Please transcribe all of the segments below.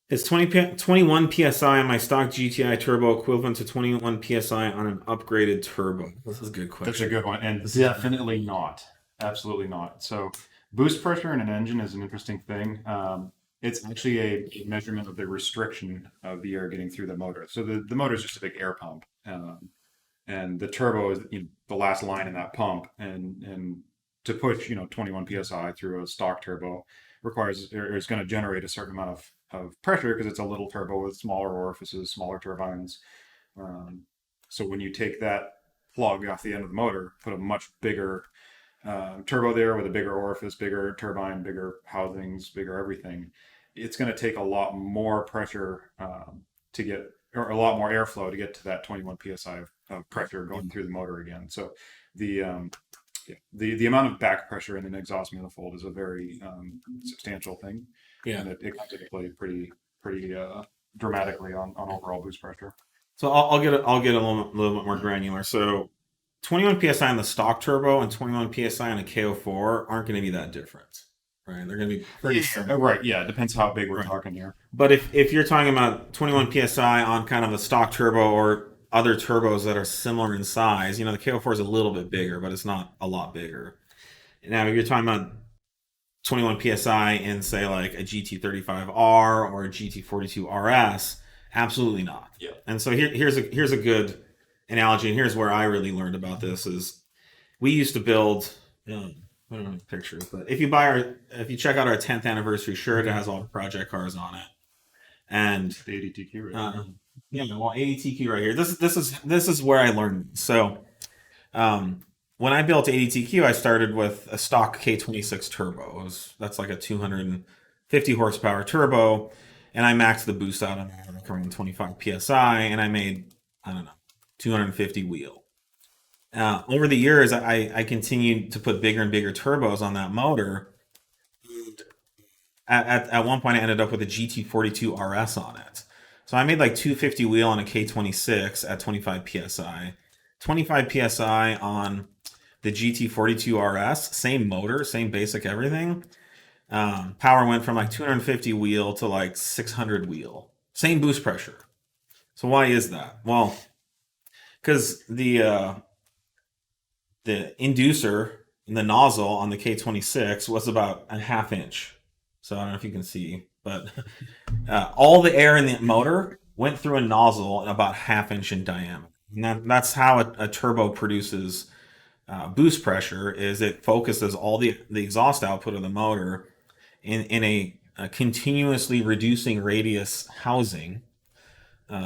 Is 21 psi on my stock GTI turbo equivalent to 21 psi on an upgraded turbo? This is a good That's a question. good one, and definitely not. Absolutely not. So, boost pressure in an engine is an interesting thing. It's actually a measurement of the restriction of the air getting through the motor. So the motor is just a big air pump, and the turbo is, the last line in that pump. And to push 21 psi through a stock turbo requires, or is going to generate a certain amount of pressure because it's a little turbo with smaller orifices, smaller turbines. Um, so when you take that plug off the end of the motor, put a much bigger turbo there with a bigger orifice, bigger turbine, bigger housings, bigger everything. It's going to take a lot more pressure to get, or a lot more airflow to get to that 21 psi of pressure going through the motor again. So the yeah, the amount of back pressure in an exhaust manifold is a very substantial thing, Yeah. and it comes into play pretty dramatically on overall boost pressure. So I'll get a little bit more granular. So 21 psi on the stock turbo and 21 psi on a KO4 aren't going to be that different, right? They're going to be pretty Yeah, similar, right. Yeah, it depends how big we're right? talking here. But if you're talking about 21 psi on kind of a stock turbo or other turbos that are similar in size, the KO4 is a little bit bigger, but it's not a lot bigger. Now, if you're talking about 21 psi in say like a GT35R or a GT42 RS, absolutely not. Yeah. And so here's a good analogy, and here's where I really learned about this is we used to build. I don't know pictures, but if you check out our 10th anniversary shirt, it has all the project cars on it, and The ADTQ right uh, here. well, ATQ right here. This is where I learned. So um, when I built ADTQ, I started with a stock K26 turbo. That's like a 250 horsepower turbo, and I maxed the boost out on it like around 25 psi, and I made, I don't know, 250 wheel. Over the years, I continued to put bigger and bigger turbos on that motor. At one point, I ended up with a GT42 RS on it. So I made like 250 wheel on a K26 at 25 psi, 25 psi on the GT42 RS, same motor, same basic everything. Power went from like 250 wheel to like 600 wheel, same boost pressure. So why is that? Well, because the inducer in the nozzle on the K26 was about a half inch. So I don't know if you can see, but all the air in the motor went through a nozzle about half inch in diameter. And that's how a turbo produces boost pressure. Is it focuses all the exhaust output of the motor in a continuously reducing radius housing,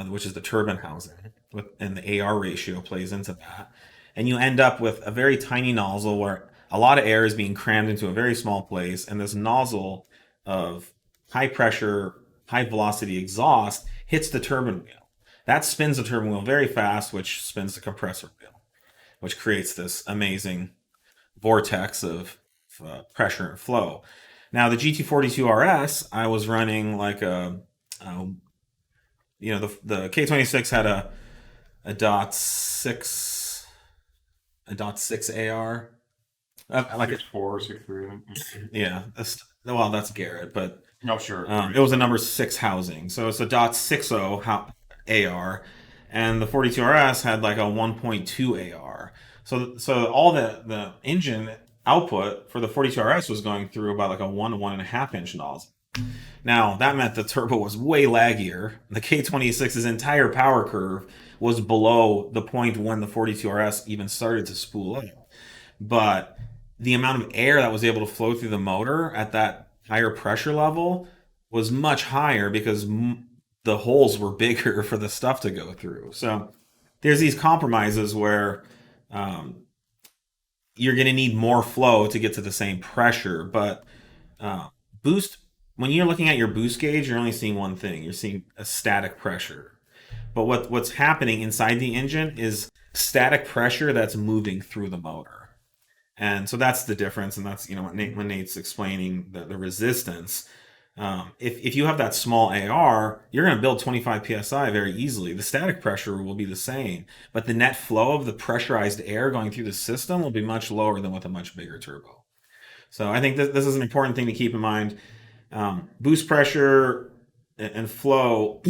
which is the turbine housing, and the AR ratio plays into that. And you end up with a very tiny nozzle where a lot of air is being crammed into a very small place, and this nozzle of high pressure, high velocity exhaust hits the turbine wheel. That spins the turbine wheel very fast, which spins the compressor wheel, which creates this amazing vortex of pressure and flow. Now, the GT42 RS, I was running like a the K26 had a dot six AR. Like 6.4, 6.3. I think. yeah, that's Garrett, but No, sure. it was a number six housing, so it's a dot 60 AR, and the 42 RS had like a 1.2 AR. So all the engine output for the 42 RS was going through about like a 1 to 1.5 inch nozzle. Now, that meant the turbo was way laggier. The K26's entire power curve was below the point when the 42 RS even started to spool up. But the amount of air that was able to flow through the motor at that higher pressure level was much higher because the holes were bigger for the stuff to go through. So there's these compromises where um, you're going to need more flow to get to the same pressure, but uh, boost when you're looking at your boost gauge, you're only seeing one thing. You're seeing a static pressure. But what's happening inside the engine is static pressure that's moving through the motor. And so that's the difference. And that's, when Nate's explaining the resistance. If you have that small AR, you're going to build 25 psi very easily. The static pressure will be the same, but the net flow of the pressurized air going through the system will be much lower than with a much bigger turbo. So I think this is an important thing to keep in mind. Boost pressure and flow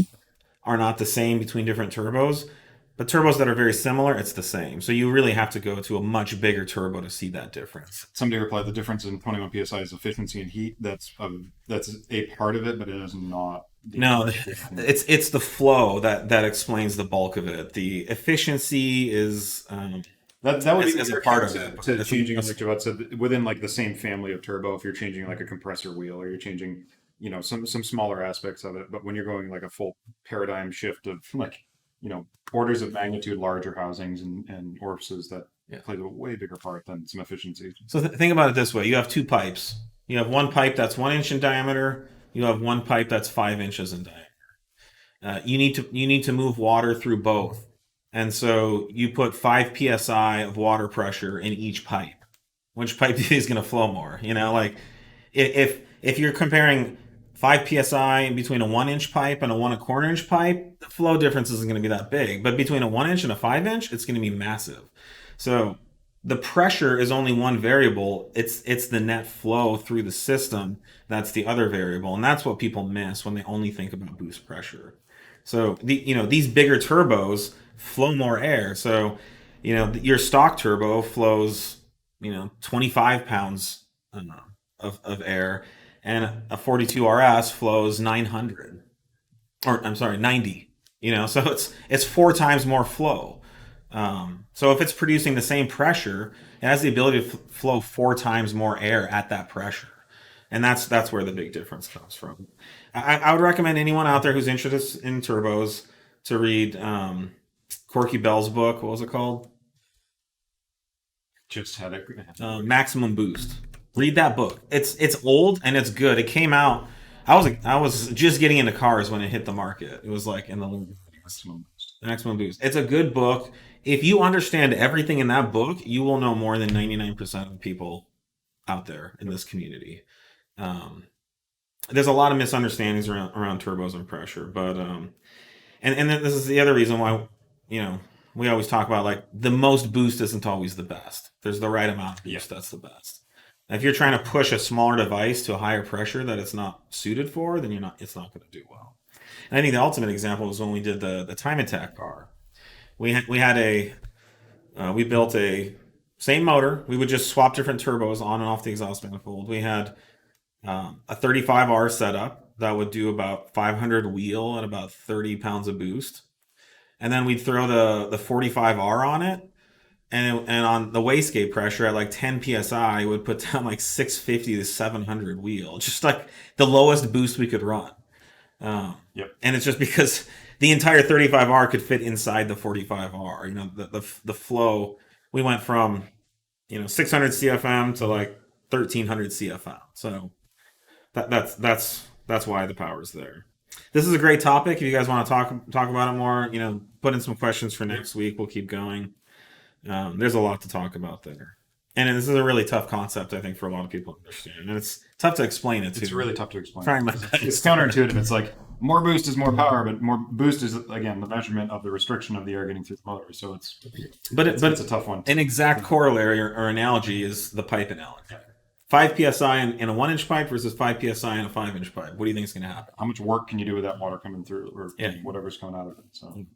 are not the same between different turbos. But turbos that are very similar, it's the same. So you really have to go to a much bigger turbo to see that difference. Somebody replied the difference in 21 psi is efficiency and heat. That's a part of it, but it is not. No, it's the flow that explains the bulk of it. The efficiency is That would be is a part of it. to changing like Javad said within like the same family of turbo. If you're changing like a compressor wheel or you're changing some smaller aspects of it, but when you're going like a full paradigm shift of like orders of magnitude larger housings and orifices that play a way bigger part than some efficiency. So think about it this way: you have two pipes. You have one pipe that's 1 inch in diameter. You have one pipe that's 5 inches in diameter. You need to move water through both, and so you put 5 psi of water pressure in each pipe. Which pipe is going to flow more? Like if you're comparing 5 psi between a 1 inch pipe and a 1 1/4 inch pipe, the flow difference isn't going to be that big. But between a 1 inch and a 5 inch, it's going to be massive. So the pressure is only one variable. It's the net flow through the system that's the other variable, and that's what people miss when they only think about boost pressure. So these bigger turbos flow more air. So your stock turbo flows 25 pounds of air, and a 42 RS flows 900, or I'm sorry, 90. So it's 4 times more flow. So if it's producing the same pressure, it has the ability to flow 4 times more air at that pressure, and that's where the big difference comes from. I would recommend anyone out there who's interested in turbos to read Corky Bell's book. What was it called? Just had it. Maximum Boost. Read that book. It's old and it's good. It came out. I was just getting into cars when it hit the market. It was like in the Maximum Boost. It's a good book. If you understand everything in that book, you will know more than 99% of the people out there in this community. There's a lot of misunderstandings around turbos and pressure, but and then this is the other reason why we always talk about like the most boost isn't always the best. There's the right amount of boost that's the best. And if you're trying to push a smaller device to a higher pressure that it's not suited for, then it's not going to do well. And I think the ultimate example was when we did the time attack car. We built a same motor. We would just swap different turbos on and off the exhaust manifold. We had a 35R setup that would do about 500 wheel and about 30 pounds of boost. And then we'd throw the 45R on it. And on the wastegate pressure at like 10 psi, it would put down like 650 to 700 wheel. Just like the lowest boost we could run. Yep. And it's just because the entire 35R could fit inside the 45R. The flow, we went from 600 CFM to like 1300 CFM. So that's why the power's there. This is a great topic. If you guys want to talk about it more, put in some questions for next week. We'll keep going. There's a lot to talk about there. And this is a really tough concept, I think, for a lot of people to understand. And it's tough to explain it, too. It's really tough to explain. Trying my best. It's counterintuitive. It's like more boost is more power, but more boost is, again, the measurement of the restriction of the air getting through the motor. So it's a tough one. An exact corollary or analogy is the pipe analogy. 5 psi in a 1 inch pipe versus 5 psi in a 5 inch pipe. What do you think is going to happen? How much work can you do with that water coming through or whatever's coming out of it? So